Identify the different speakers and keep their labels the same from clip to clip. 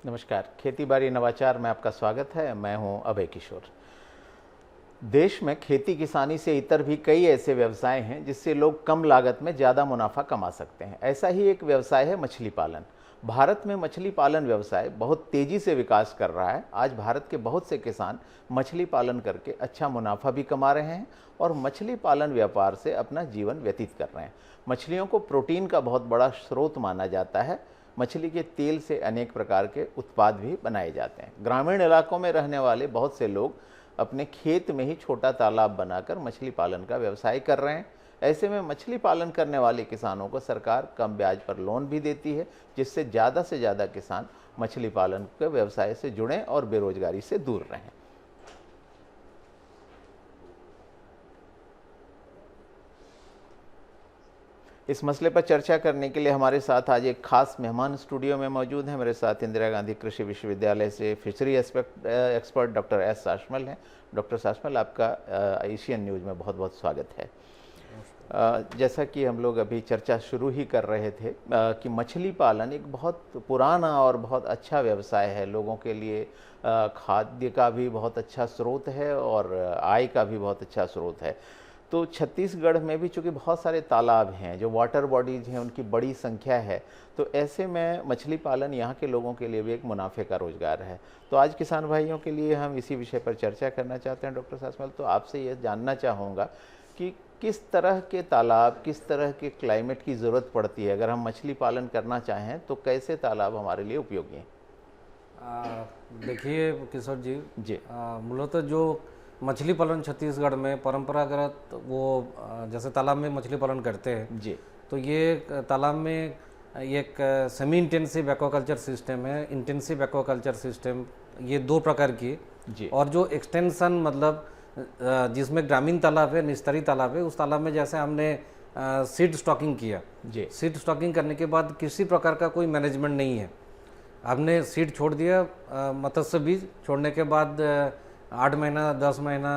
Speaker 1: नमस्कार, खेती बाड़ी नवाचार में आपका स्वागत है। मैं हूं अभय किशोर। देश में खेती किसानी से इतर भी कई ऐसे व्यवसाय हैं जिससे लोग कम लागत में ज़्यादा मुनाफा कमा सकते हैं। ऐसा ही एक व्यवसाय है मछली पालन। भारत में मछली पालन व्यवसाय बहुत तेज़ी से विकास कर रहा है। आज भारत के बहुत से किसान मछली पालन करके अच्छा मुनाफा भी कमा रहे हैं और मछली पालन व्यापार से अपना जीवन व्यतीत कर रहे हैं। मछलियों को प्रोटीन का बहुत बड़ा स्रोत माना जाता है। मछली के तेल से अनेक प्रकार के उत्पाद भी बनाए जाते हैं। ग्रामीण इलाकों में रहने वाले बहुत से लोग अपने खेत में ही छोटा तालाब बनाकर मछली पालन का व्यवसाय कर रहे हैं। ऐसे में मछली पालन करने वाले किसानों को सरकार कम ब्याज पर लोन भी देती है, जिससे ज़्यादा से ज़्यादा किसान मछली पालन के व्यवसाय से जुड़ें और बेरोजगारी से दूर रहें। इस मसले पर चर्चा करने के लिए हमारे साथ आज एक खास मेहमान स्टूडियो में मौजूद हैं। मेरे साथ इंदिरा गांधी कृषि विश्वविद्यालय से फिशरी एक्सपर्ट डॉक्टर एस शासमल हैं। डॉक्टर शासमल, आपका एशियन न्यूज़ में बहुत बहुत स्वागत है। जैसा कि हम लोग अभी चर्चा शुरू ही कर रहे थे कि मछली पालन एक बहुत पुराना और बहुत अच्छा व्यवसाय है। लोगों के लिए खाद्य का भी बहुत अच्छा स्रोत है और आय का भी बहुत अच्छा स्रोत है। तो छत्तीसगढ़ में भी चूँकि बहुत सारे तालाब हैं, जो वाटर बॉडीज़ हैं, उनकी बड़ी संख्या है, तो ऐसे में मछली पालन यहाँ के लोगों के लिए भी एक मुनाफे का रोज़गार है। तो आज किसान भाइयों के लिए हम इसी विषय पर चर्चा करना चाहते हैं। डॉक्टर शासमल, तो आपसे ये जानना चाहूँगा कि किस तरह के तालाब, किस तरह के क्लाइमेट की ज़रूरत पड़ती है अगर हम मछली पालन करना चाहें, तो कैसे तालाब हमारे लिए उपयोगी हैं?
Speaker 2: देखिए किशोर जी,
Speaker 1: जी
Speaker 2: मूलतः जो मछली पालन छत्तीसगढ़ में परंपरागत वो जैसे तालाब में मछली पालन करते हैं
Speaker 1: जी,
Speaker 2: तो ये तालाब में एक सेमी इंटेंसिव एक्वाकल्चर सिस्टम है, इंटेंसिव एक्वाकल्चर सिस्टम, ये दो प्रकार की
Speaker 1: जी,
Speaker 2: और जो एक्सटेंशन मतलब जिसमें ग्रामीण तालाब है, निस्तारी तालाब है, उस तालाब में जैसे हमने सीड स्टॉकिंग किया,
Speaker 1: जी,
Speaker 2: सीड स्टॉकिंग करने के बाद किसी प्रकार का कोई मैनेजमेंट नहीं है, हमने सीड छोड़ दिया, मत्स्य बीज छोड़ने के बाद 8 महीना 10 महीना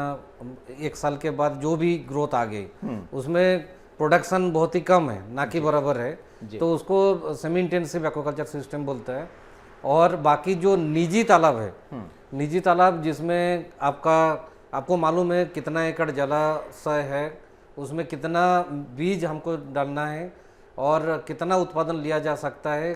Speaker 2: 1 साल के बाद जो भी ग्रोथ आ गई उसमें प्रोडक्शन बहुत ही कम है, ना कि बराबर है, तो उसको सेमी इंटेंसिव एक्वाकल्चर सिस्टम बोलता है। और बाकी जो निजी तालाब है, निजी तालाब जिसमें आपको मालूम है कितना एकड़ जलाशय है, उसमें कितना बीज हमको डालना है और कितना उत्पादन लिया जा सकता है,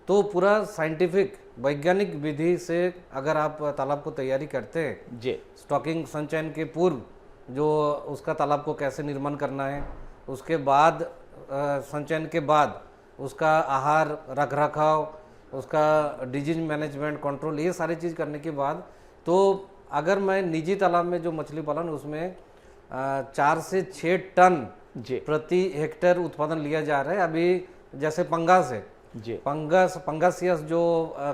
Speaker 2: तो पूरा साइंटिफिक वैज्ञानिक विधि से अगर आप तालाब को तैयारी करते हैं
Speaker 1: जी,
Speaker 2: स्टॉकिंग संचयन के पूर्व जो उसका तालाब को कैसे निर्माण करना है, उसके बाद संचयन के बाद उसका आहार रख रखाव, उसका डिजीज मैनेजमेंट कंट्रोल, ये सारी चीज़ करने के बाद, तो अगर मैं निजी तालाब में जो मछली पालन उसमें 4 से 6 टन प्रति हेक्टेयर उत्पादन लिया जा रहा है। अभी जैसे पंगास है
Speaker 1: जी,
Speaker 2: पंगासियस जो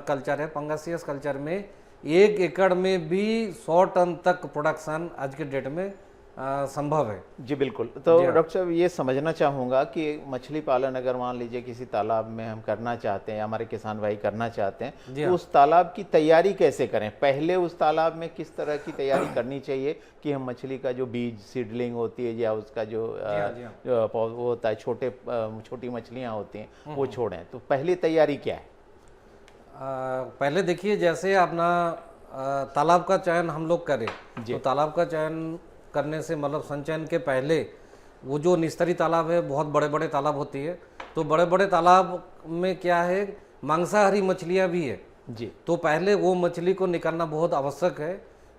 Speaker 2: कल्चर है, पंगासियस कल्चर में 1 एकड़ में भी 100 टन तक प्रोडक्शन आज के डेट में संभव है।
Speaker 1: जी बिल्कुल। तो डॉक्टर साहब, ये समझना चाहूँगा कि मछली पालन अगर मान लीजिए किसी तालाब में हम करना चाहते हैं, हमारे किसान भाई करना चाहते हैं, तो उस तालाब की तैयारी कैसे करें? पहले उस तालाब में किस तरह की तैयारी करनी चाहिए कि हम मछली का जो बीज सीडलिंग होती है या उसका जो वो होता है, छोटी मछलियाँ होती हैं, वो छोड़ें? तो पहली तैयारी क्या है?
Speaker 2: पहले देखिए, जैसे अपना तालाब का चयन हम लोग करें, तो तालाब का चयन करने से मतलब संचयन के पहले वो जो निस्तारी तालाब है, बहुत बड़े बड़े तालाब होती है, तो बड़े बड़े तालाब में क्या है, मांसाहारी मछलियां भी है
Speaker 1: जी,
Speaker 2: तो पहले वो मछली को निकालना बहुत आवश्यक है।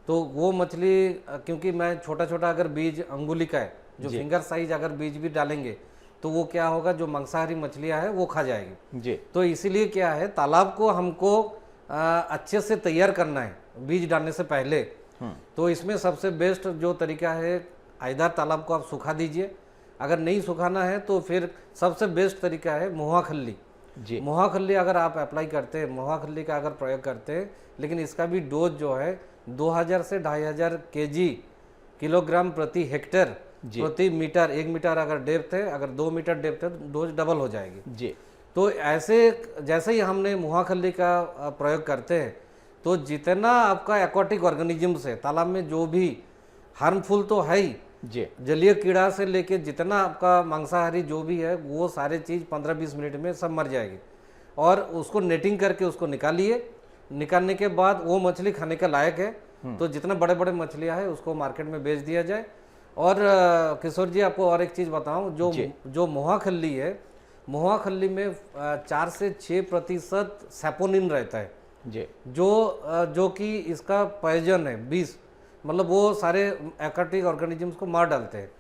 Speaker 2: तो वो मछली, क्योंकि मैं छोटा छोटा अगर बीज अंगुली का है, जो फिंगर साइज अगर बीज भी डालेंगे तो वो क्या होगा, जो मांसाहारी मछलियां है वो खा जाएगी
Speaker 1: जी,
Speaker 2: तो इसीलिए क्या है, तालाब को हमको अच्छे से तैयार करना है बीज डालने से पहले। तो इसमें सबसे बेस्ट जो तरीका है, आइदर तालाब को आप सुखा दीजिए, अगर नहीं सुखाना है तो फिर सबसे बेस्ट तरीका है मोहा खल्ली।
Speaker 1: जी,
Speaker 2: मोहा खल्ली अगर आप अप्लाई करते हैं, मोहा खल्ली का अगर प्रयोग करते हैं, लेकिन इसका भी डोज जो है 2000 से 2500 केजी किलोग्राम प्रति हेक्टेयर प्रति मीटर, 1 मीटर अगर डेप्थ है, अगर 2 मीटर डेप्थ है तो डोज डबल हो जाएगी
Speaker 1: जी।
Speaker 2: तो ऐसे जैसे ही हमने मोहा खल्ली का प्रयोग करते हैं, तो जितना आपका एक्वाटिक ऑर्गेनिजम्स है तालाब में, जो भी हार्मफुल तो है ही,
Speaker 1: जी,
Speaker 2: जलीय कीड़ा से लेके जितना आपका मांसाहारी जो भी है, वो सारे चीज़ 15-20 मिनट में सब मर जाएगी। और उसको नेटिंग करके उसको निकालिए निकालने के बाद वो मछली खाने का लायक है, तो जितना बड़े बड़े मछलियां है उसको मार्केट में बेच दिया जाए। और किशोर जी आपको और एक चीज़ बताऊं, जो मोहा खल्ली है, मोहा खल्ली में 4 से 6% सैपोनिन रहता है,
Speaker 1: जी,
Speaker 2: जो कि इसका पॉइजन है, विष, मतलब वो सारे एक्वाटिक ऑर्गेनिजम्स को मार डालते हैं।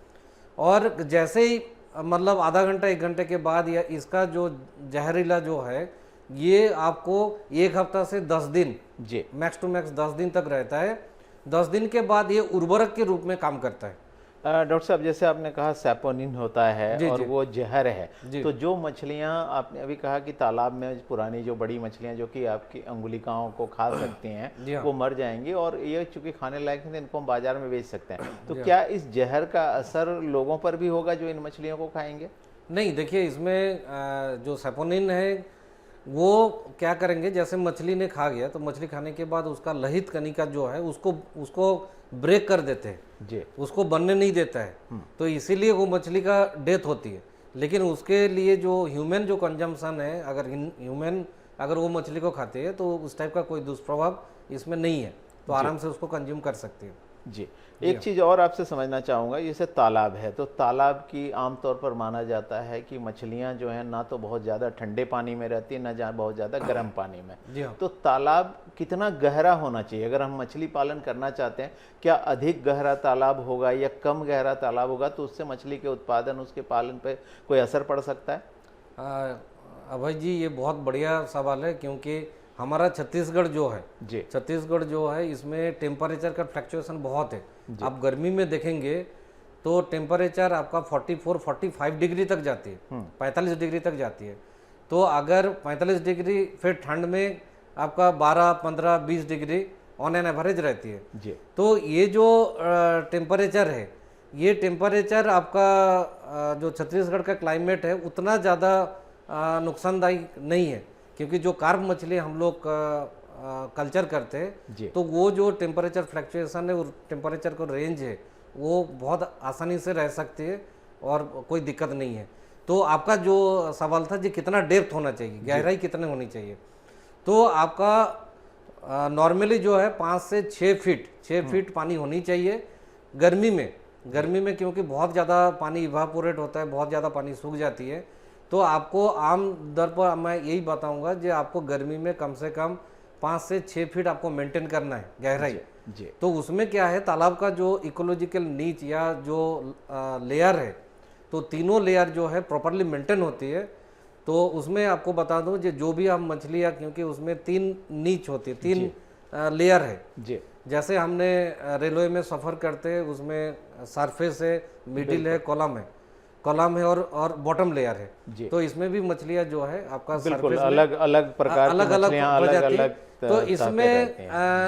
Speaker 2: और जैसे ही मतलब आधा घंटा 1 घंटे के बाद या इसका जो जहरीला जो है ये आपको 1 हफ्ता से 10 दिन,
Speaker 1: जी,
Speaker 2: मैक्स टू मैक्स 10 दिन तक रहता है। 10 दिन के बाद ये उर्वरक के रूप में काम करता है।
Speaker 1: डॉक्टर साहब, जैसे आपने कहा सैपोनिन होता है
Speaker 2: जी,
Speaker 1: और
Speaker 2: जी।
Speaker 1: वो जहर है,
Speaker 2: जी।
Speaker 1: तो जो मछलियां आपने अभी कहा कि तालाब में पुरानी जो बड़ी मछलियां जो कि आपकी अंगुलिकाओं को खा सकती
Speaker 2: जी
Speaker 1: हैं,
Speaker 2: हाँ।
Speaker 1: वो मर जाएंगी और ये चूंकि खाने लायक नहीं, तो इनको हम बाजार में बेच सकते हैं। तो क्या इस जहर का असर लोगों पर भी होगा जो इन मछलियों को खाएंगे?
Speaker 2: नहीं, देखिए इसमें जो सैपोनिन है वो क्या करेंगे, जैसे मछली ने खा गया तो मछली खाने के बाद उसका लहित कनिका जो है उसको ब्रेक कर देते हैं,
Speaker 1: जी,
Speaker 2: उसको बनने नहीं देता है, तो इसीलिए वो मछली का डेथ होती है। लेकिन उसके लिए जो ह्यूमन जो कंजम्पशन है, अगर ह्यूमन अगर वो मछली को खाते हैं तो उस टाइप का कोई दुष्प्रभाव इसमें नहीं है, तो आराम से उसको कंज्यूम कर सकते हैं।
Speaker 1: जी। एक चीज़ और आपसे समझना चाहूँगा, जैसे तालाब है तो तालाब की आमतौर पर माना जाता है कि मछलियाँ जो हैं ना तो बहुत ज़्यादा ठंडे पानी में रहती हैं, ना जहाँ बहुत ज़्यादा गर्म पानी में।
Speaker 2: जी हाँ।
Speaker 1: तो तालाब कितना गहरा होना चाहिए अगर हम मछली पालन करना चाहते हैं? क्या अधिक गहरा तालाब होगा या कम गहरा तालाब होगा तो उससे मछली के उत्पादन, उसके पालन पर कोई असर पड़ सकता है?
Speaker 2: अभय जी ये बहुत बढ़िया सवाल है, क्योंकि हमारा छत्तीसगढ़ जो है,
Speaker 1: जी,
Speaker 2: छत्तीसगढ़ जो है इसमें टेम्परेचर का फ्लक्चुएशन बहुत है। आप गर्मी में देखेंगे तो टेम्परेचर आपका 44-45 डिग्री तक जाती है, 45 डिग्री तक जाती है। तो अगर 45 डिग्री, फिर ठंड में आपका 12, 15, 20 डिग्री ऑन एन एवरेज रहती है।
Speaker 1: जी,
Speaker 2: तो ये जो टेम्परेचर है, ये टेम्परेचर आपका जो छत्तीसगढ़ का क्लाइमेट है उतना ज़्यादा नुकसानदायी नहीं है, क्योंकि जो कार्प मछली हम लोग कल्चर करते
Speaker 1: जी।
Speaker 2: हैं तो वो जो टेम्परेचर फ्लक्चुएशन है, वो टेम्परेचर को रेंज है, वो बहुत आसानी से रह सकती है और कोई दिक्कत नहीं है। तो आपका जो सवाल था जी कितना डेप्थ होना चाहिए, गहराई कितने होनी चाहिए, तो आपका नॉर्मली जो है 5 से 6 फीट पानी होनी चाहिए गर्मी में, क्योंकि बहुत ज़्यादा पानी इवापोरेट होता है, बहुत ज़्यादा पानी सूख जाती है। तो आपको आम दर पर मैं यही बताऊंगा कि आपको गर्मी में कम से कम 5 से 6 फीट आपको मेंटेन करना है गहराई।
Speaker 1: जी,
Speaker 2: तो उसमें क्या है, तालाब का जो इकोलॉजिकल नीच या जो लेयर है, तो तीनों लेयर जो है प्रॉपरली मेंटेन होती है। तो उसमें आपको बता दूं जो भी हम मछलियाँ, क्योंकि उसमें 3 नीच होती है, 3 लेयर है।
Speaker 1: जी,
Speaker 2: जैसे हमने रेलवे में सफ़र करते हैं उसमें सरफेस है, मिडिल है, कॉलम है और बॉटम लेयर है। तो इसमें भी मछलियाँ जो है आपका
Speaker 1: बिल्कुल
Speaker 2: सरफेस
Speaker 1: अलग अलग प्रकार की मछलियाँ, अलग अलग
Speaker 2: तो इसमें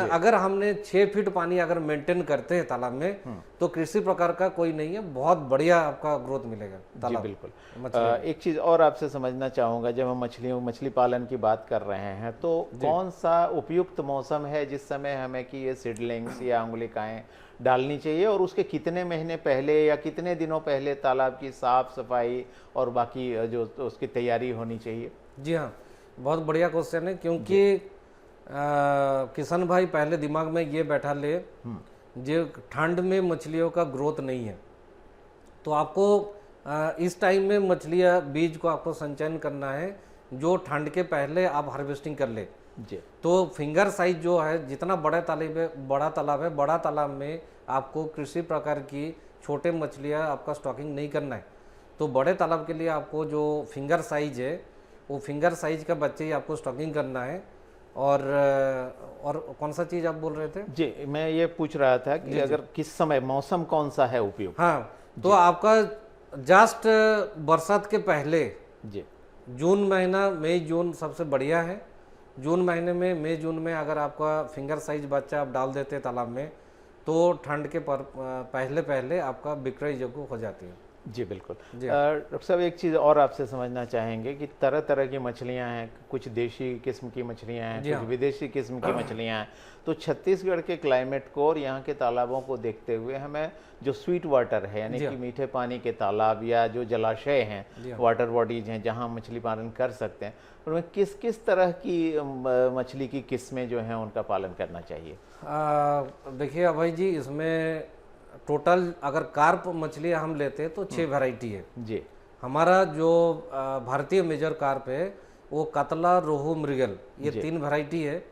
Speaker 2: अगर हमने 6 फीट पानी अगर मेंटेन करते हैं तालाब में, तो किसी प्रकार का कोई नहीं है, बहुत बढ़िया आपका ग्रोथ मिलेगा तालाब।
Speaker 1: जी बिल्कुल। एक चीज़ और आपसे समझना चाहूँगा, जब हम मछली पालन की बात कर रहे हैं तो कौन सा उपयुक्त मौसम है जिस समय हमें कि ये सीडलिंग्स या अंगुलिकाएँ डालनी चाहिए, और उसके कितने महीने पहले या कितने दिनों पहले तालाब की साफ सफाई और बाकी जो तो उसकी तैयारी होनी चाहिए?
Speaker 2: जी हाँ, बहुत बढ़िया क्वेश्चन है, क्योंकि किशन भाई पहले दिमाग में ये बैठा ले जो ठंड में मछलियों का ग्रोथ नहीं है, तो आपको इस टाइम में मछलियाँ बीज को आपको संचयन करना है जो ठंड के पहले आप हार्वेस्टिंग कर ले।
Speaker 1: जी,
Speaker 2: तो फिंगर साइज जो है, जितना बड़ा तालाब है, बड़ा तालाब में आपको किसी प्रकार की छोटे मछलियाँ आपका स्टॉकिंग नहीं करना है। तो बड़े तालाब के लिए आपको जो फिंगर साइज है, वो फिंगर साइज का बच्चे ही आपको स्टॉकिंग करना है। और कौन सा चीज़ आप बोल रहे थे?
Speaker 1: जी, मैं ये पूछ रहा था कि अगर किस समय मौसम कौन सा है उपयुक्त?
Speaker 2: हाँ, तो आपका जस्ट बरसात के पहले
Speaker 1: जी,
Speaker 2: जून महीना, मई जून सबसे बढ़िया है। जून महीने में, मई जून में अगर आपका फिंगर साइज बच्चा आप डाल देते तालाब में, तो ठंड के पहले आपका बिक्री योग्य हो जाती है।
Speaker 1: जी बिल्कुल।
Speaker 2: जी।
Speaker 1: डॉक्टर साहब एक चीज़ और आपसे समझना चाहेंगे कि तरह तरह की मछलियां हैं, कुछ देशी किस्म की मछलियां हैं,
Speaker 2: जी
Speaker 1: कुछ
Speaker 2: हाँ।
Speaker 1: विदेशी किस्म की मछलियां हैं। तो छत्तीसगढ़ के क्लाइमेट को और यहाँ के तालाबों को देखते हुए हमें जो स्वीट वाटर है यानी
Speaker 2: जी
Speaker 1: कि
Speaker 2: हाँ।
Speaker 1: मीठे पानी के तालाब या जो जलाशय हैं,
Speaker 2: जी हाँ।
Speaker 1: वाटर बॉडीज हैं जहाँ मछली पालन कर सकते हैं, उनमें किस किस तरह की मछली की किस्में जो हैं उनका पालन करना चाहिए?
Speaker 2: देखिए अभय जी, इसमें टोटल अगर कार्प मछली हम लेते हैं तो 6 वैरायटी है।
Speaker 1: जी
Speaker 2: हमारा जो भारतीय मेजर कार्प है वो कतला, रोहू, मृगल, ये
Speaker 1: जी
Speaker 2: 3 वैरायटी है।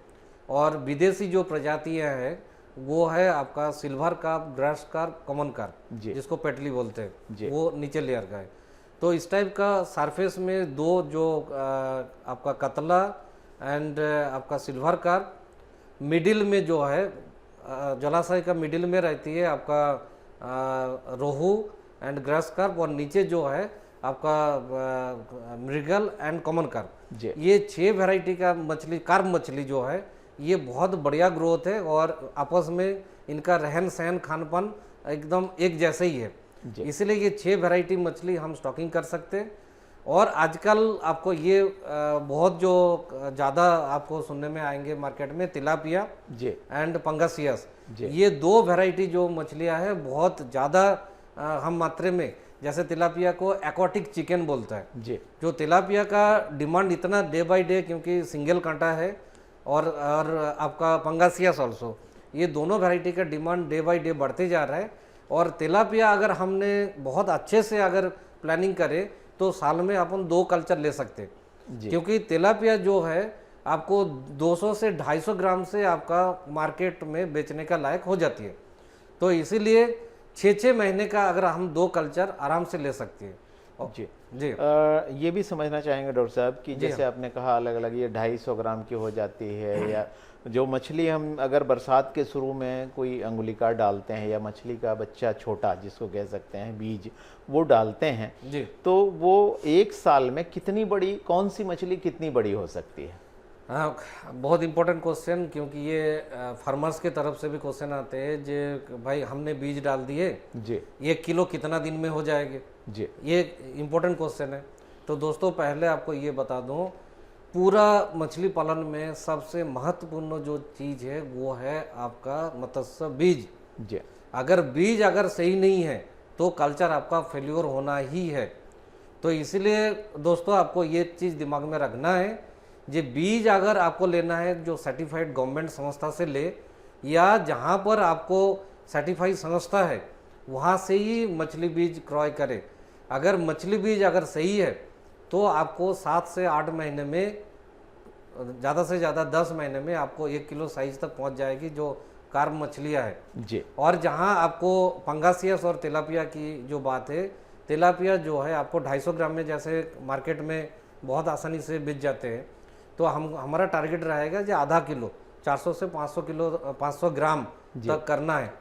Speaker 2: और विदेशी जो प्रजातियां हैं वो है आपका silver carp, grass carp, common carp,
Speaker 1: जी
Speaker 2: जिसको पेटली बोलते
Speaker 1: जी।
Speaker 2: हैं, वो नीचे लेयर का है। तो इस टाइप का सरफेस में दो जो आपका कतला एंड आपका सिल्वर कार्प, मिडिल में जो है जलाशय का मिडिल में रहती है आपका रोहू एंड ग्रास कार्प, और नीचे जो है आपका मृगल एंड कॉमन कार्प।
Speaker 1: जी
Speaker 2: ये 6 वैरायटी का मछली, कार्प मछली जो है ये बहुत बढ़िया ग्रोथ है और आपस में इनका रहन सहन खान पान एकदम एक जैसे ही है।
Speaker 1: जी।
Speaker 2: इसलिए ये 6 वैरायटी मछली हम स्टॉकिंग कर सकते हैं। और आजकल आपको ये बहुत जो ज़्यादा आपको सुनने में आएंगे मार्केट में, तिलापिया
Speaker 1: जी
Speaker 2: एंड पंगासियस,
Speaker 1: जी।
Speaker 2: ये 2 वैरायटी जो मछलियां हैं बहुत ज़्यादा हम मात्रे में, जैसे तिलापिया को एक्वाटिक चिकन बोलता है।
Speaker 1: जी
Speaker 2: जो तिलापिया का डिमांड इतना डे बाय डे, क्योंकि सिंगल कांटा है, और आपका पंगासियस ऑल्सो, ये दोनों वैरायटी का डिमांड डे बाय डे बढ़ते जा रहा है। और तिलापिया अगर हमने बहुत अच्छे से अगर प्लानिंग करें तो साल में अपन 2 कल्चर ले सकते हैं।
Speaker 1: जी।
Speaker 2: क्योंकि तिलापिया जो है आपको 200 से 250 ग्राम से आपका मार्केट में बेचने का लायक हो जाती है। तो इसीलिए 6-6 महीने का अगर हम 2 कल्चर आराम से ले सकते हैं।
Speaker 1: जी
Speaker 2: जी
Speaker 1: ये भी समझना चाहेंगे डॉक्टर साहब कि जैसे आपने कहा अलग अलग ये 250 ग्राम की हो जाती है, या जो मछली हम अगर बरसात के शुरू में कोई अंगुलिका डालते हैं या मछली का बच्चा छोटा जिसको कह सकते हैं बीज वो डालते हैं,
Speaker 2: जी।
Speaker 1: तो वो एक साल में कितनी बड़ी, कौन सी मछली कितनी बड़ी हो सकती है?
Speaker 2: हाँ, बहुत इंपॉर्टेंट क्वेश्चन, क्योंकि ये फार्मर्स के तरफ से भी क्वेश्चन आते हैं जो भाई हमने बीज डाल दिए,
Speaker 1: जी
Speaker 2: 1 किलो कितना दिन में हो जाएंगे।
Speaker 1: जी
Speaker 2: ये इम्पोर्टेंट क्वेश्चन है। तो दोस्तों पहले आपको ये बता दूं, पूरा मछली पालन में सबसे महत्वपूर्ण जो चीज़ है वो है आपका मत्स्य बीज।
Speaker 1: जी
Speaker 2: अगर बीज अगर सही नहीं है तो कल्चर आपका फेल्योर होना ही है। तो इसीलिए दोस्तों आपको ये चीज़ दिमाग में रखना है, ये बीज अगर आपको लेना है जो सर्टिफाइड गवर्नमेंट संस्था से ले, या जहाँ पर आपको सर्टिफाइड संस्था है वहाँ से ही मछली बीज क्रॉय करें। अगर मछली बीज अगर सही है तो आपको 7 से 8 महीने में, ज़्यादा से ज़्यादा 10 महीने में आपको 1 किलो साइज तक पहुँच जाएगी जो कार्प मछलियाँ है।
Speaker 1: जी
Speaker 2: और जहाँ आपको पंगासियस और तिलापिया की जो बात है, तिलापिया जो है आपको 250 ग्राम में जैसे मार्केट में बहुत आसानी से बिक जाते हैं, तो हमारा टारगेट रहेगा जो आधा किलो 400 से 500 ग्राम तक करना है।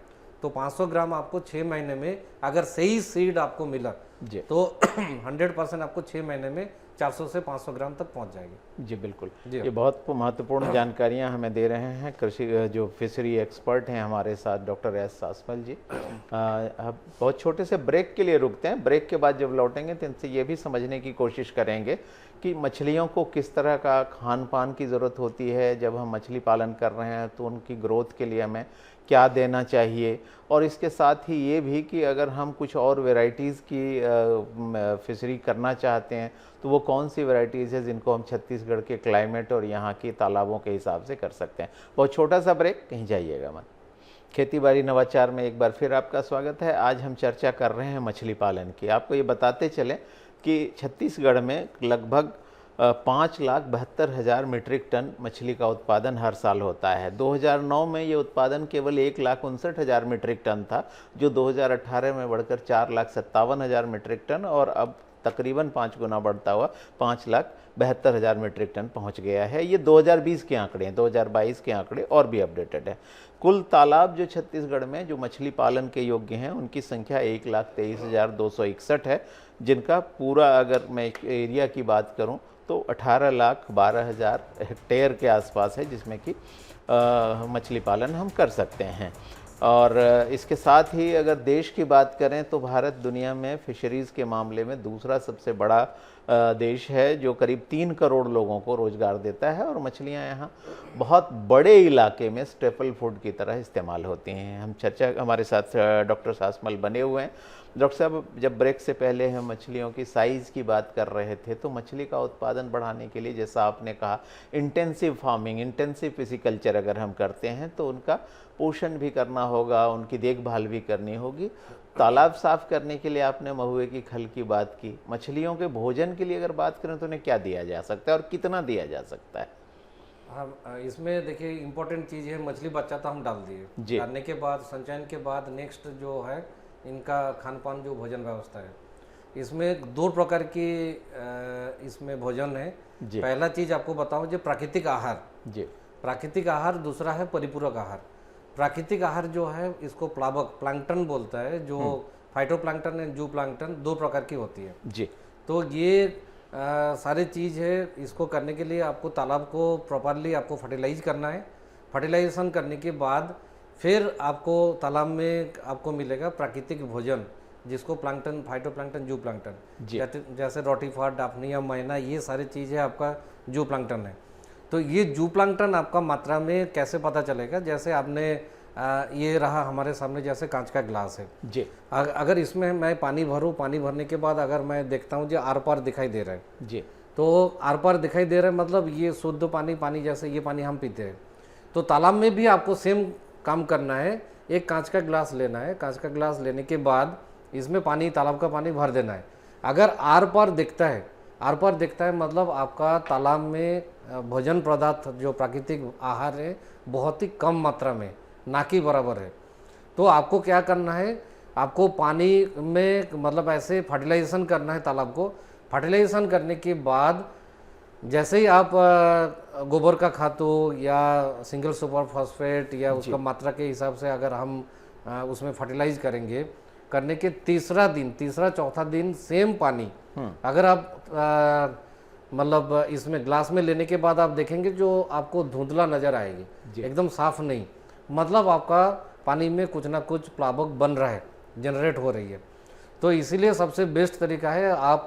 Speaker 2: तो 500 ग्राम आपको 6 महीने में अगर सही सीड आपको मिला
Speaker 1: जी
Speaker 2: तो 100% आपको 6 महीने में 400 से 500 ग्राम तक पहुंच जाएगी।
Speaker 1: जी बिल्कुल।
Speaker 2: जी।
Speaker 1: ये बहुत महत्वपूर्ण जानकारियां हमें दे रहे हैं कृषि जो फिशरी एक्सपर्ट हैं हमारे साथ डॉक्टर एस सासमल जी। अब बहुत छोटे से ब्रेक के लिए रुकते हैं, ब्रेक के बाद जब लौटेंगे तो इनसे ये भी समझने की कोशिश करेंगे कि मछलियों को किस तरह का खान पान की ज़रूरत होती है। जब हम मछली पालन कर रहे हैं तो उनकी ग्रोथ के लिए हमें क्या देना चाहिए, और इसके साथ ही ये भी कि अगर हम कुछ और वैरायटीज़ की फिशरी करना चाहते हैं तो वो कौन सी वैरायटीज़ है जिनको हम छत्तीसगढ़ के क्लाइमेट और यहाँ के तालाबों के हिसाब से कर सकते हैं। बहुत छोटा सा ब्रेक, कहीं जाइएगा मत। खेती बाड़ी नवाचार में एक बार फिर आपका स्वागत है। आज हम चर्चा कर रहे हैं मछली पालन की। आपको ये बताते चलें कि छत्तीसगढ़ में लगभग 5,72,000 मीट्रिक टन मछली का उत्पादन हर साल होता है। 2009 में ये उत्पादन केवल 1,59,000 मीट्रिक टन था, जो 2018 में बढ़कर 4,57,000 मीट्रिक टन और अब तकरीबन 5 गुना बढ़ता हुआ 5,72,000 मीट्रिक टन पहुंच गया है। ये 2020 के आंकड़े हैं, 2022 के आंकड़े और भी अपडेटेड है। कुल तालाब जो छत्तीसगढ़ में जो मछली पालन के योग्य हैं उनकी संख्या 1,23,261 है, जिनका पूरा अगर मैं एरिया की बात करूं तो 18,12,000 हेक्टेयर के आसपास है, जिसमें कि मछली पालन हम कर सकते हैं। और इसके साथ ही अगर देश की बात करें तो भारत दुनिया में फिशरीज़ के मामले में दूसरा सबसे बड़ा देश है, जो करीब 3 करोड़ लोगों को रोज़गार देता है, और मछलियां यहाँ बहुत बड़े इलाके में स्टेपल फूड की तरह इस्तेमाल होती हैं। हम चर्चा, हमारे साथ डॉक्टर सासमल बने हुए हैं। डॉक्टर साहब, जब ब्रेक से पहले हम मछलियों की साइज़ की बात कर रहे थे, तो मछली का उत्पादन बढ़ाने के लिए, जैसा आपने कहा, इंटेंसिव फार्मिंग, इंटेंसिव फिशिकल्चर अगर हम करते हैं तो उनका पोषण भी करना होगा, उनकी देखभाल भी करनी होगी। तालाब साफ करने के लिए आपने महुए की खल की बात की। मछलियों के भोजन के लिए अगर बात करें तो उन्हें क्या दिया जा सकता है और कितना दिया जा सकता है?
Speaker 2: हाँ, इसमें देखिए इम्पोर्टेंट चीज़ है, मछली बच्चा तो हम डाल दिए, डालने के बाद संचयन के बाद नेक्स्ट जो है इनका खान पान, जो भोजन व्यवस्था है, इसमें 2 प्रकार की इसमें भोजन है। पहला चीज़ आपको बताऊं, जो प्राकृतिक आहार
Speaker 1: जी,
Speaker 2: प्राकृतिक आहार, दूसरा है परिपूरक आहार। प्राकृतिक आहार जो है इसको प्लावक प्लैंकटन बोलता है, जो फाइटोप्लैंकटन एंड जू प्लैंकटन 2 प्रकार की होती है
Speaker 1: जी।
Speaker 2: तो ये सारी चीज़ है। इसको करने के लिए आपको तालाब को प्रॉपरली आपको फर्टिलाइज करना है। फर्टिलाइजेशन करने के बाद फिर आपको तालाब में आपको मिलेगा प्राकृतिक भोजन, जिसको प्लैंकटन, फाइटोप्लैंकटन, जू प्लैंकटन, जैसे रोटीफार, डाफनिया, मैना, ये सारी चीज़ें आपका जू प्लैंकटन है। तो ये जू प्लैंकटन आपका मात्रा में कैसे पता चलेगा? जैसे आपने ये रहा हमारे सामने जैसे कांच का ग्लास है
Speaker 1: जी,
Speaker 2: अगर इसमें मैं पानी भरूं, पानी भरने के बाद अगर मैं देखता हूं जो आर पार दिखाई दे रहा है
Speaker 1: जी,
Speaker 2: तो आर पार दिखाई दे रहा है, मतलब ये शुद्ध पानी जैसे ये पानी हम पीते हैं। तो तालाब में भी आपको सेम काम करना है। एक कांच का ग्लास लेना है, कांच का ग्लास लेने के बाद इसमें पानी, तालाब का पानी भर देना है। अगर आर पार दिखता है मतलब आपका तालाब में भोजन पदार्थ, जो प्राकृतिक आहार है, बहुत ही कम मात्रा में, ना कि बराबर है। तो आपको क्या करना है, आपको पानी में मतलब ऐसे फर्टिलाइजेशन करना है तालाब को। फर्टिलाइजेशन करने के बाद जैसे ही आप गोबर का खातू या सिंगल सुपर फॉस्फेट या उसका मात्रा के हिसाब से अगर हम उसमें फर्टिलाइज करेंगे, करने के तीसरा चौथा दिन सेम पानी अगर आप मतलब इसमें ग्लास में लेने के बाद आप देखेंगे जो आपको धुंधला नजर आएगी, एकदम साफ नहीं, मतलब आपका पानी में कुछ ना कुछ प्लावक बन रहा है, जनरेट हो रही है। तो इसीलिए सबसे बेस्ट तरीका है, आप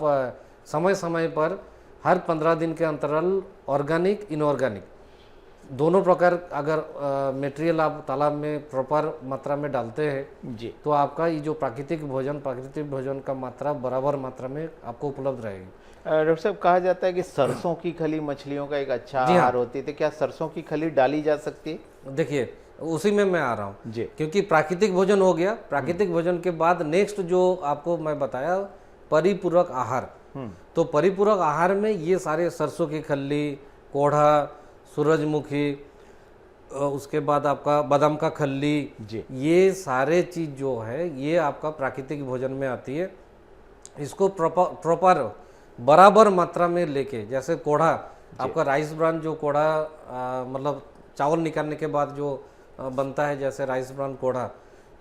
Speaker 2: समय समय पर हर 15 दिन के अंतराल ऑर्गेनिक, इनऑर्गेनिक दोनों प्रकार अगर मटेरियल आप तालाब में प्रॉपर मात्रा में डालते हैं
Speaker 1: जी,
Speaker 2: तो आपका ये जो प्राकृतिक भोजन का मात्रा बराबर मात्रा में आपको उपलब्ध रहेगी।
Speaker 1: डॉक्टर साहब, कहा जाता है कि सरसों की खली मछलियों का एक अच्छा आहार होती है, तो क्या सरसों की खली डाली जा सकती है?
Speaker 2: देखिए उसी में मैं आ रहा हूँ
Speaker 1: जी,
Speaker 2: क्योंकि प्राकृतिक भोजन हो गया। प्राकृतिक भोजन के बाद नेक्स्ट जो आपको मैं बताया परिपूरक आहार, तो परिपूरक आहार में ये सारे सरसों की खल्ली, कोढ़ा, सूरजमुखी, उसके बाद आपका बादाम का खल्ली, ये सारे चीज जो है ये आपका प्राकृतिक भोजन में आती है। इसको प्रॉपर बराबर मात्रा में लेके, जैसे कोढ़ा आपका राइस ब्रान, जो कोढ़ा मतलब चावल निकालने के बाद जो बनता है, जैसे राइस ब्रान कोढ़ा,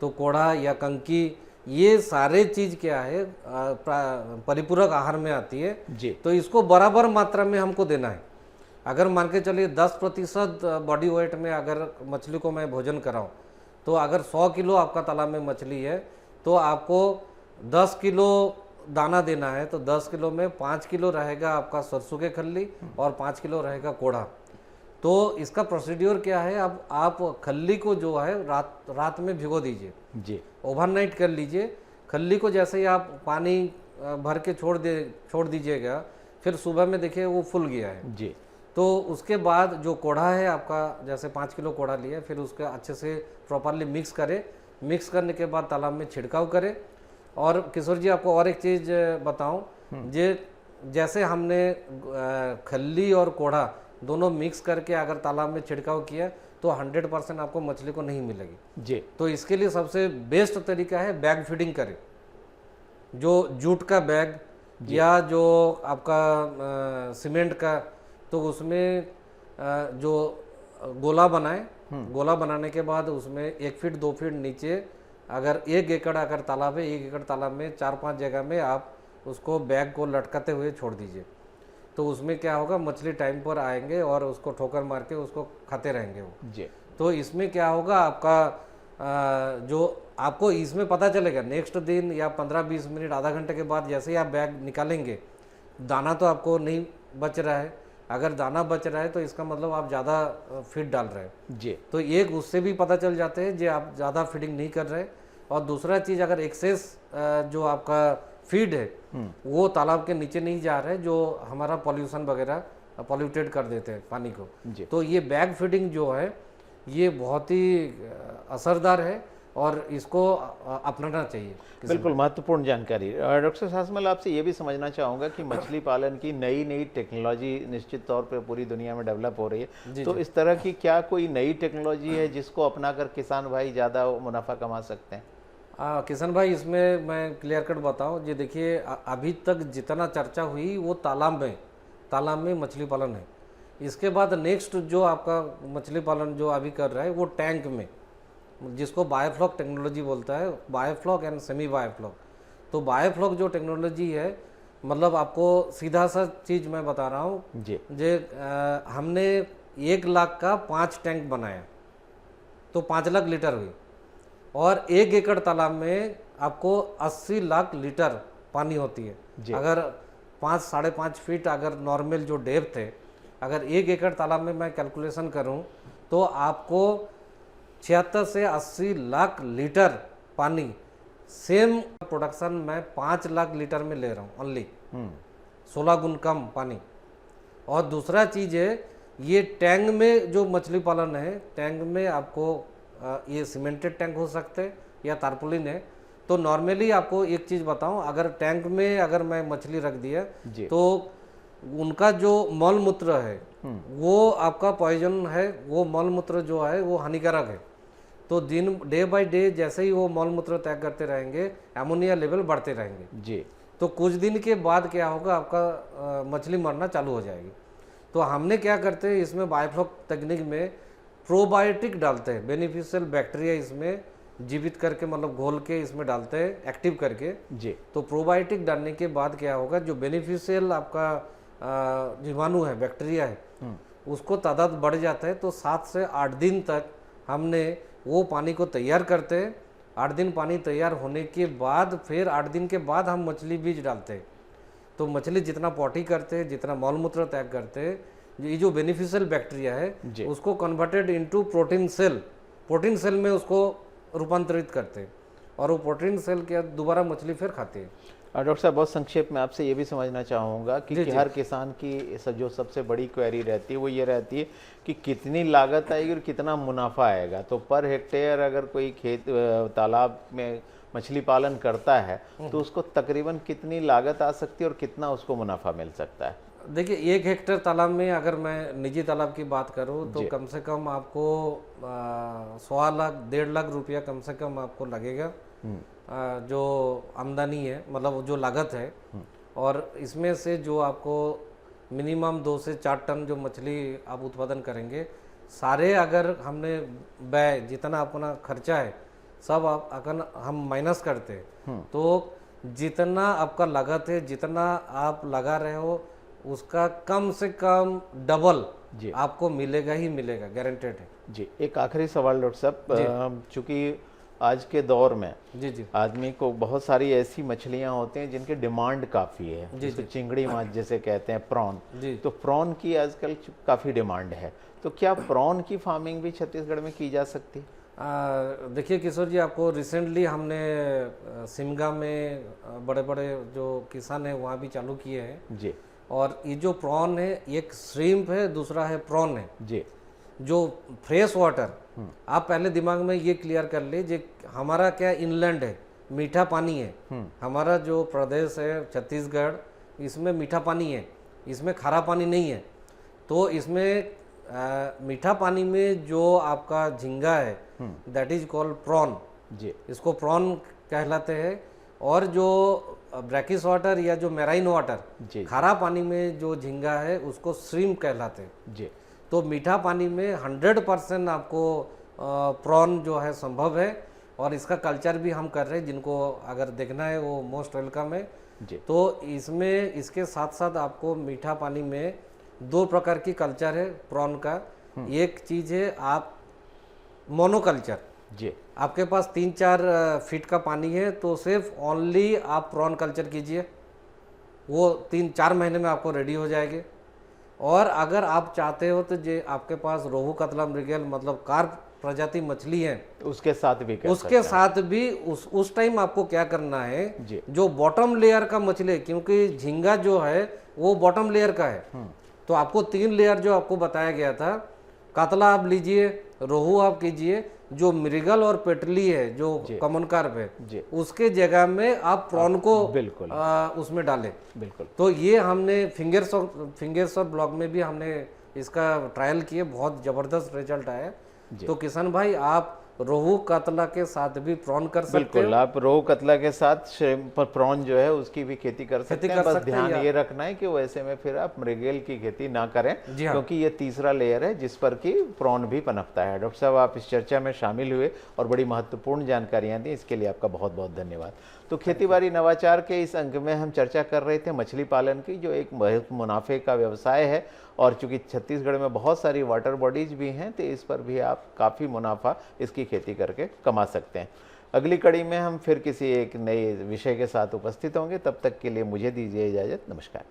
Speaker 2: तो कोढ़ा या कंकी, ये सारे चीज क्या है परिपूरक आहार में आती है
Speaker 1: जी।
Speaker 2: तो इसको बराबर मात्रा में हमको देना है। अगर मान के चलिए 10% बॉडी वेट में अगर मछली को मैं भोजन कराऊं, तो अगर 100 किलो आपका तालाब में मछली है तो आपको 10 किलो दाना देना है, तो 10 किलो में 5 किलो रहेगा आपका सरसों के खल्ली और 5 किलो रहेगा कोढ़ा। तो इसका प्रोसीड्योर क्या है, अब आप खल्ली को जो है रात में भिगो दीजिए
Speaker 1: जी,
Speaker 2: ओवरनाइट कर लीजिए। खल्ली को जैसे ही आप पानी भर के छोड़ दीजिएगा, फिर सुबह में देखिए वो फूल गया है
Speaker 1: जी,
Speaker 2: तो उसके बाद जो कोढ़ा है आपका, जैसे 5 किलो कोढ़ा लिया, फिर उसका अच्छे से प्रॉपरली मिक्स करें। मिक्स करने के बाद तालाब में छिड़काव करें। और किशोर जी आपको और एक चीज़ बताऊं, जैसे हमने खल्ली और कोढ़ा दोनों मिक्स करके अगर तालाब में छिड़काव किया तो 100% आपको मछली को नहीं मिलेगी
Speaker 1: जी।
Speaker 2: तो इसके लिए सबसे बेस्ट तरीका है बैग फीडिंग करें। जो जूट का बैग या जो आपका सीमेंट का, तो उसमें जो गोला बनाए, गोला बनाने के बाद उसमें 1 फीट 2 फीट नीचे, अगर 1 एकड़ अगर तालाब है, 1 एकड़ तालाब में 4-5 जगह में आप उसको बैग को लटकाते हुए छोड़ दीजिए। तो उसमें क्या होगा, मछली टाइम पर आएंगे और उसको ठोकर मार के उसको खाते रहेंगे वो
Speaker 1: जी।
Speaker 2: तो इसमें क्या होगा, आपका जो आपको इसमें पता चलेगा नेक्स्ट दिन या 15-20 मिनट आधा घंटे के बाद जैसे ही आप बैग निकालेंगे, दाना तो आपको नहीं बच रहा है। अगर दाना बच रहा है तो इसका मतलब आप ज़्यादा फीड डाल रहे हैं
Speaker 1: जी।
Speaker 2: तो एक उससे भी पता चल जाते हैं जो आप ज़्यादा फीडिंग नहीं कर रहे। और दूसरा चीज़, अगर एक्सेस जो आपका फीड है वो तालाब के नीचे नहीं जा रहा है, जो हमारा पॉल्यूशन वगैरह पॉल्यूटेड कर देते हैं पानी को, तो ये बैग फीडिंग जो है ये बहुत ही असरदार है और इसको अपनाना चाहिए।
Speaker 1: बिल्कुल महत्वपूर्ण जानकारी। डॉक्टर सासमल, आपसे ये भी समझना चाहूँगा कि मछली पालन की नई नई टेक्नोलॉजी निश्चित तौर पे पूरी दुनिया में डेवलप हो रही है, तो इस तरह की क्या कोई नई टेक्नोलॉजी है जिसको अपनाकर किसान भाई ज़्यादा मुनाफा कमा सकते हैं?
Speaker 2: किशन भाई, इसमें मैं क्लियर कट बताऊँ जी। देखिए, अभी तक जितना चर्चा हुई वो तालाब में मछली पालन है। इसके बाद नेक्स्ट जो आपका मछली पालन जो अभी कर रहा है वो टैंक में, जिसको बायोफ्लॉक टेक्नोलॉजी बोलता है, बायोफ्लॉक एंड सेमी बायोफ्लॉक। तो बायोफ्लॉक जो टेक्नोलॉजी है, मतलब आपको सीधा सा चीज़ मैं बता रहा हूँ
Speaker 1: जी।
Speaker 2: हमने 1 लाख का 5 टैंक बनाया तो 5 लाख लीटर हुई, और 1 एकड़ तालाब में आपको 80 लाख लीटर पानी होती है। अगर 5-5.5 फीट अगर नॉर्मल जो डेप्थ है, अगर 1 एकड़ तालाब में मैं कैलकुलेशन करूं तो आपको 76 से 80 लाख लीटर पानी सेम प्रोडक्शन में 5 लाख लीटर में ले रहा हूँ ओनली, 16 गुना कम पानी। और दूसरा चीज़ है, ये टैंक में जो मछली पालन है, टैंक में आपको ये सीमेंटेड टैंक हो सकते हैं या तारपुलिन है। तो नॉर्मली आपको एक चीज़ बताऊं, अगर टैंक में अगर मैं मछली रख दिया तो उनका जो मल मूत्र है वो आपका पॉइजन है, वो मल मूत्र जो है वो हानिकारक है। तो डे बाय डे जैसे ही वो मल मूत्र त्याग करते रहेंगे, अमोनिया लेवल बढ़ते रहेंगे
Speaker 1: जी।
Speaker 2: तो कुछ दिन के बाद क्या होगा, आपका मछली मरना चालू हो जाएगी। तो हमने क्या करते हैं, इसमें बायोफ्लॉक तकनीक में प्रोबायोटिक डालते हैं, बेनिफिशियल बैक्टीरिया इसमें जीवित करके, मतलब घोल के इसमें डालते हैं एक्टिव करके
Speaker 1: जी।
Speaker 2: तो प्रोबायोटिक डालने के बाद क्या होगा, जो बेनिफिशियल आपका जीवाणु है, बैक्टीरिया है, उसको तादाद बढ़ जाता है। तो 7 से 8 दिन तक हमने वो पानी को तैयार करते हैं। 8 दिन पानी तैयार होने के बाद फिर 8 दिन के बाद हम मछली बीज डालते हैं। तो मछली जितना पॉटी करते हैं, जितना मल मूत्र त्याग करते हैं, ये जो बेनिफिशियल बैक्टीरिया है उसको कन्वर्टेड इनटू प्रोटीन सेल में उसको रूपांतरित करते हैं, और वो प्रोटीन सेल के दोबारा मछली फिर खाती है।
Speaker 1: डॉक्टर साहब, बहुत संक्षेप में आपसे ये भी समझना चाहूँगा कि हर किसान की जो सबसे बड़ी क्वेरी रहती है वो ये रहती है कि कितनी लागत आएगी और कितना मुनाफा आएगा। तो पर हेक्टेयर अगर कोई खेत तालाब में मछली पालन करता है तो उसको तकरीबन कितनी लागत आ सकती है और कितना उसको मुनाफा मिल सकता है?
Speaker 2: देखिए, 1 हेक्टेयर तालाब में अगर मैं निजी तालाब की बात करूं तो कम से कम आपको 1.25 लाख 1.5 लाख रुपया कम से कम आपको लगेगा, जो आमदनी है, मतलब जो लागत है। और इसमें से जो आपको मिनिमम 2 से 4 टन जो मछली आप उत्पादन करेंगे, सारे अगर हमने व्यय जितना अपना खर्चा है सब अगर हम माइनस करते हैं तो जितना आपका लागत है, जितना आप लगा रहे हो, उसका कम से कम डबल आपको मिलेगा ही मिलेगा, गारंटेड है
Speaker 1: जी। एक आखिरी सवाल डॉक्टर साहब, चूंकि आज के दौर में आदमी को बहुत सारी ऐसी मछलियां होती हैं जिनकी डिमांड काफ़ी है, जैसे चिंगड़ी माछ जैसे कहते हैं, प्रॉन, तो प्रॉन की आजकल काफ़ी डिमांड है। तो क्या प्रॉन की फार्मिंग भी छत्तीसगढ़ में की जा सकती है?
Speaker 2: देखिए किशोर जी, आपको रिसेंटली हमने सिमगा में बड़े बड़े जो किसान हैं वहाँ भी चालू किए हैं
Speaker 1: जी।
Speaker 2: और ये जो प्रॉन है, एक श्रिम्प है, दूसरा है प्रॉन है
Speaker 1: जी।
Speaker 2: जो फ्रेश वाटर, आप पहले दिमाग में ये क्लियर कर लीजिए, हमारा क्या इनलैंड है, मीठा पानी है। हमारा जो प्रदेश है छत्तीसगढ़, इसमें मीठा पानी है, इसमें खारा पानी नहीं है। तो इसमें मीठा पानी में जो आपका झींगा है दैट इज कॉल्ड प्रॉन
Speaker 1: जी, इसको
Speaker 2: प्रॉन कहलाते हैं। और जो ब्रैकिश वाटर या जो मेराइन वाटर खारा पानी में जो झींगा है उसको श्रिम्प कहलाते हैं
Speaker 1: जी।
Speaker 2: तो मीठा पानी में 100% आपको प्रॉन जो है संभव है, और इसका कल्चर भी हम कर रहे हैं, जिनको अगर देखना है वो मोस्ट वेलकम है
Speaker 1: जी।
Speaker 2: तो इसमें इसके साथ साथ आपको मीठा पानी में 2 प्रकार की कल्चर है प्रॉन का। एक चीज़ है आप मोनोकल्चर,
Speaker 1: जी।
Speaker 2: आपके पास 3-4 फीट का पानी है तो सिर्फ ओनली आप प्रॉन कल्चर कीजिए, वो 3-4 महीने में आपको रेडी हो जाएगी। और अगर आप चाहते हो तो जे आपके पास रोहू, कतला, मृगल मतलब कार्प प्रजाति मछली है,
Speaker 1: उसके साथ भी कर सकते
Speaker 2: उसके साथ भी उस टाइम आपको क्या करना है,
Speaker 1: जी।
Speaker 2: जो बॉटम लेयर का मछली है, क्योंकि झींगा जो है वो बॉटम लेयर का है, तो आपको 3 लेयर जो आपको बताया गया था, कातला आप लीजिए, रोहू आप कीजिए, जो मृगल और पेटली है जो कॉमन कार्प
Speaker 1: जी।
Speaker 2: है उसके जगह में आप प्रॉन को
Speaker 1: बिल्कुल
Speaker 2: उसमें डालें।
Speaker 1: बिल्कुल।
Speaker 2: तो ये हमने फिंगर्स और ब्लॉग में भी हमने इसका ट्रायल किए, बहुत ज़बरदस्त रिजल्ट आया। तो किशन भाई आप रोहू कतला के साथ भी प्रॉन कर सकते
Speaker 1: बिल्कुल,
Speaker 2: हो।
Speaker 1: आप रोहू कतला के साथ श्रिम्प पर प्रॉन जो है उसकी भी खेती कर सकते हैं। बस ध्यान ये रखना है कि वैसे में फिर आप मृगेल की खेती ना करें, क्योंकि ये तीसरा लेयर है जिस पर कि प्रॉन भी पनपता है। डॉक्टर साहब, आप इस चर्चा में शामिल हुए और बड़ी महत्वपूर्ण जानकारियां दी, इसके लिए आपका बहुत बहुत धन्यवाद। तो खेतीबाड़ी नवाचार के इस अंक में हम चर्चा कर रहे थे मछली पालन की, जो एक बहुत मुनाफे का व्यवसाय है, और चूंकि छत्तीसगढ़ में बहुत सारी वाटर बॉडीज भी हैं तो इस पर भी आप काफ़ी मुनाफा इसकी खेती करके कमा सकते हैं। अगली कड़ी में हम फिर किसी एक नए विषय के साथ उपस्थित होंगे, तब तक के लिए मुझे दीजिए इजाज़त। नमस्कार।